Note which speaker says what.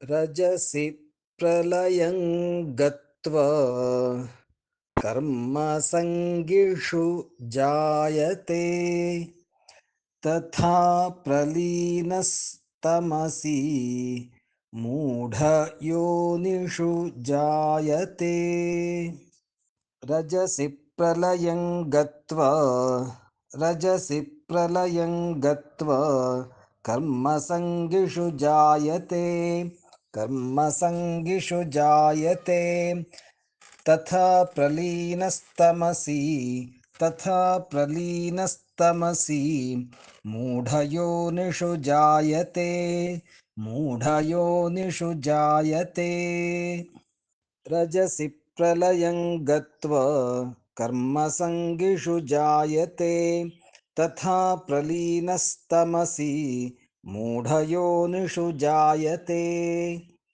Speaker 1: रजसि प्रलयं गत्वा कर्मसङ्गिषु जायते तथा प्रलीनस्तमसि मूढयोनिषु जायते रजसि प्रलयं गत्वा रजसि प्रलयं गत्वा कर्मसङ्गिषु जायते कर्मसङ्गिषु जायते तथा प्रलीनस्तमसि तथा प्रलीनस्तमसि मूढयोनिषु जायते मूढयोनिषु जायते रजसि प्रलयं गत्वा कर्मसङ्गिषु जायते तथा प्रलीनस्तमसि मूढयोनिषु जायते